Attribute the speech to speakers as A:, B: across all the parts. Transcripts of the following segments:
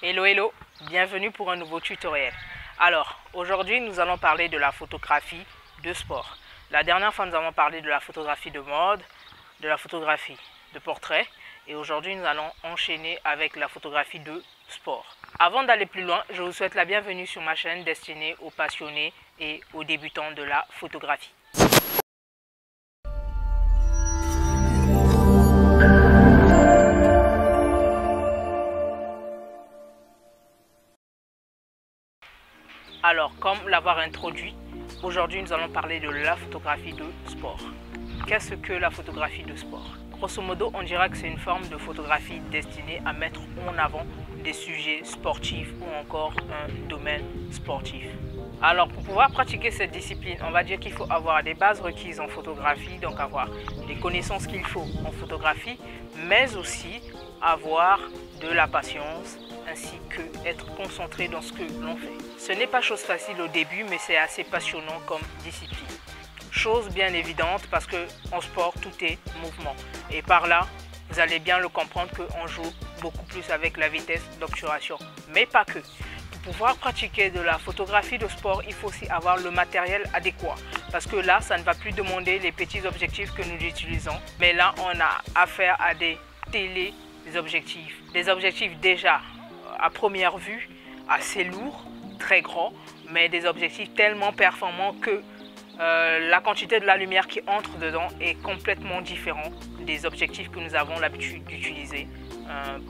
A: Hello, bienvenue pour un nouveau tutoriel. Alors, aujourd'hui nous allons parler de la photographie de sport. La dernière fois nous avons parlé de la photographie de mode, de la photographie de portrait et aujourd'hui nous allons enchaîner avec la photographie de sport. Avant d'aller plus loin, je vous souhaite la bienvenue sur ma chaîne destinée aux passionnés et aux débutants de la photographie. Alors, comme l'avoir introduit, aujourd'hui nous allons parler de la photographie de sport. Qu'est-ce que la photographie de sport? Grosso modo, on dira que c'est une forme de photographie destinée à mettre en avant des sujets sportifs ou encore un domaine sportif. Alors, pour pouvoir pratiquer cette discipline, on va dire qu'il faut avoir des bases requises en photographie, donc avoir les connaissances qu'il faut en photographie, mais aussi avoir de la patience, ainsi que être concentré dans ce que l'on fait. Ce n'est pas chose facile au début, mais c'est assez passionnant comme discipline. Chose bien évidente parce que en sport, tout est mouvement. Et par là, vous allez bien le comprendre qu'on joue beaucoup plus avec la vitesse d'obturation. Mais pas que. Pour pouvoir pratiquer de la photographie de sport, il faut aussi avoir le matériel adéquat. Parce que là, ça ne va plus demander les petits objectifs que nous utilisons. Mais là, on a affaire à des téléobjectifs. Des objectifs déjà à première vue assez lourds, très grands, mais des objectifs tellement performants que la quantité de la lumière qui entre dedans est complètement différente des objectifs que nous avons l'habitude d'utiliser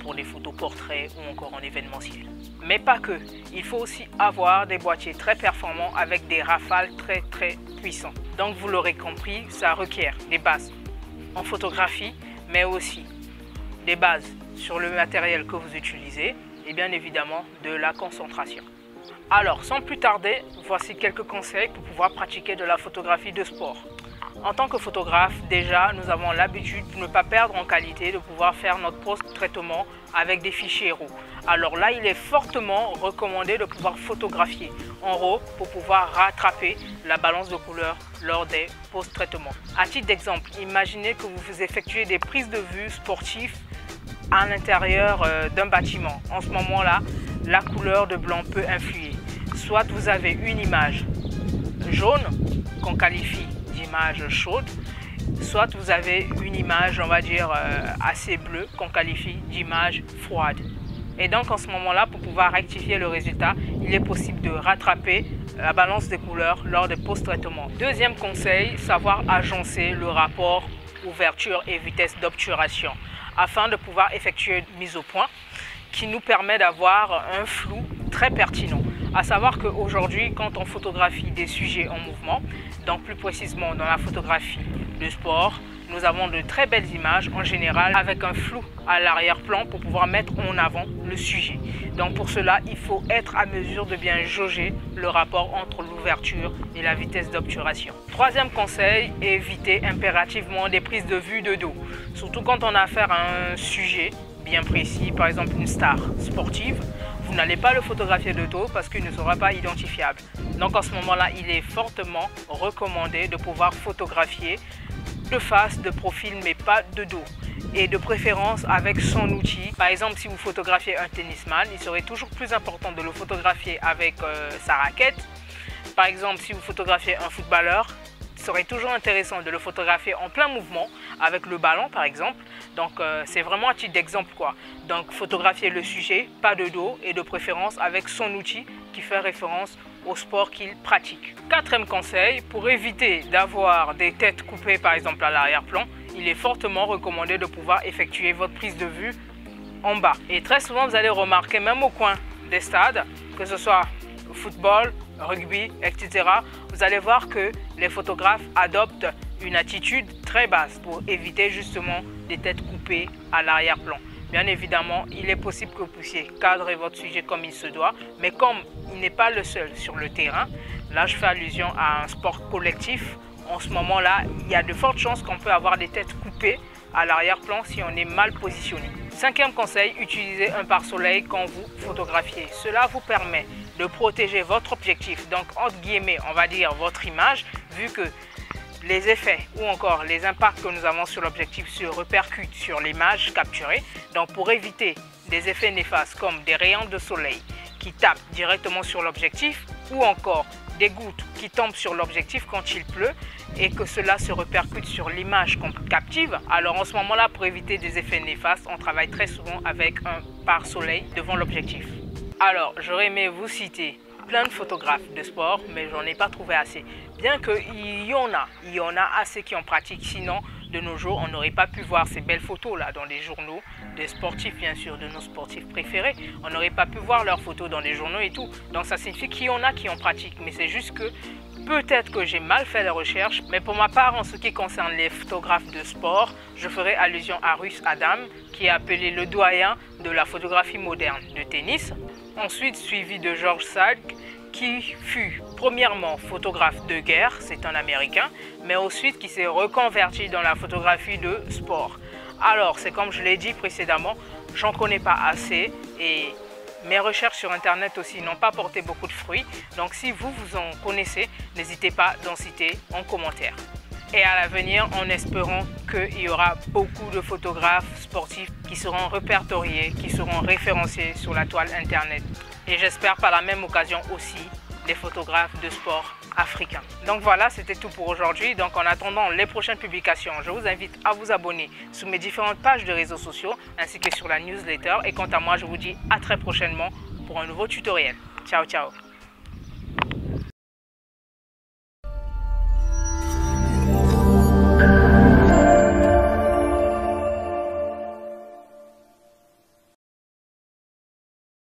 A: pour les photos portraits ou encore en événementiel. Mais pas que, il faut aussi avoir des boîtiers très performants avec des rafales très puissants. Donc vous l'aurez compris, ça requiert des bases en photographie, mais aussi des bases sur le matériel que vous utilisez et bien évidemment de la concentration. Alors, sans plus tarder, voici quelques conseils pour pouvoir pratiquer de la photographie de sport. En tant que photographe, déjà, nous avons l'habitude, pour ne pas perdre en qualité, de pouvoir faire notre post-traitement avec des fichiers RAW. Alors là, il est fortement recommandé de pouvoir photographier en RAW pour pouvoir rattraper la balance de couleur lors des post-traitements. À titre d'exemple, imaginez que vous effectuez des prises de vue sportives à l'intérieur d'un bâtiment. En ce moment-là, la couleur de blanc peut influer. Soit vous avez une image jaune qu'on qualifie d'image chaude, soit vous avez une image, on va dire, assez bleue qu'on qualifie d'image froide. Et donc en ce moment-là, pour pouvoir rectifier le résultat, il est possible de rattraper la balance des couleurs lors des post-traitements. Deuxième conseil, savoir agencer le rapport ouverture et vitesse d'obturation afin de pouvoir effectuer une mise au point qui nous permet d'avoir un flou très pertinent. À savoir qu'aujourd'hui, quand on photographie des sujets en mouvement, donc plus précisément dans la photographie de sport, nous avons de très belles images en général avec un flou à l'arrière-plan pour pouvoir mettre en avant le sujet. Donc pour cela, il faut être à mesure de bien jauger le rapport entre l'ouverture et la vitesse d'obturation. Troisième conseil, éviter impérativement des prises de vue de dos. Surtout quand on a affaire à un sujet bien précis, par exemple une star sportive, vous n'allez pas le photographier de dos parce qu'il ne sera pas identifiable. Donc en ce moment-là, il est fortement recommandé de pouvoir photographier de face, de profil, mais pas de dos. Et de préférence avec son outil. Par exemple, si vous photographiez un tennisman, il serait toujours plus important de le photographier avec sa raquette. Par exemple, si vous photographiez un footballeur, il serait toujours intéressant de le photographier en plein mouvement avec le ballon par exemple. Donc c'est vraiment un titre d'exemple quoi. Donc photographier le sujet, pas de dos et de préférence avec son outil qui fait référence au sport qu'il pratique. Quatrième conseil, pour éviter d'avoir des têtes coupées par exemple à l'arrière-plan, il est fortement recommandé de pouvoir effectuer votre prise de vue en bas. Et très souvent vous allez remarquer même au coin des stades, que ce soit football, rugby, etc. Vous allez voir que les photographes adoptent une attitude très basse pour éviter justement des têtes coupées à l'arrière-plan. Bien évidemment, il est possible que vous puissiez cadrer votre sujet comme il se doit, mais comme il n'est pas le seul sur le terrain, là je fais allusion à un sport collectif, en ce moment-là, il y a de fortes chances qu'on peut avoir des têtes coupées à l'arrière-plan si on est mal positionné. Cinquième conseil, utilisez un pare-soleil quand vous photographiez. Cela vous permet de protéger votre objectif, donc entre guillemets, on va dire votre image, vu que les effets ou encore les impacts que nous avons sur l'objectif se répercutent sur l'image capturée. Donc pour éviter des effets néfastes comme des rayons de soleil qui tapent directement sur l'objectif ou encore des gouttes qui tombent sur l'objectif quand il pleut et que cela se répercute sur l'image qu'on captive. Alors en ce moment-là, pour éviter des effets néfastes, on travaille très souvent avec un pare-soleil devant l'objectif. Alors, j'aurais aimé vous citer plein de photographes de sport, mais j'en ai pas trouvé assez. Bien qu'il y en a assez qui en pratiquent, sinon de nos jours, on n'aurait pas pu voir ces belles photos-là dans les journaux, des sportifs bien sûr, de nos sportifs préférés. On n'aurait pas pu voir leurs photos dans les journaux et tout. Donc ça signifie qu'il y en a qui en pratiquent, mais c'est juste que peut-être que j'ai mal fait les recherches, mais pour ma part, en ce qui concerne les photographes de sport, je ferai allusion à Russ Adam, qui est appelé le doyen de la photographie moderne de tennis. Ensuite, suivi de George Salk, qui fut premièrement photographe de guerre, c'est un Américain, mais ensuite qui s'est reconverti dans la photographie de sport. Alors, c'est comme je l'ai dit précédemment, j'en connais pas assez et mes recherches sur Internet aussi n'ont pas porté beaucoup de fruits. Donc, si vous en connaissez, n'hésitez pas d'en citer en commentaire. Et à l'avenir, en espérant qu'il y aura beaucoup de photographes sportifs qui seront répertoriés, qui seront référencés sur la toile Internet. Et j'espère par la même occasion aussi des photographes de sport africains. Donc voilà, c'était tout pour aujourd'hui. Donc en attendant les prochaines publications, je vous invite à vous abonner sur mes différentes pages de réseaux sociaux ainsi que sur la newsletter. Et quant à moi, je vous dis à très prochainement pour un nouveau tutoriel. Ciao, ciao!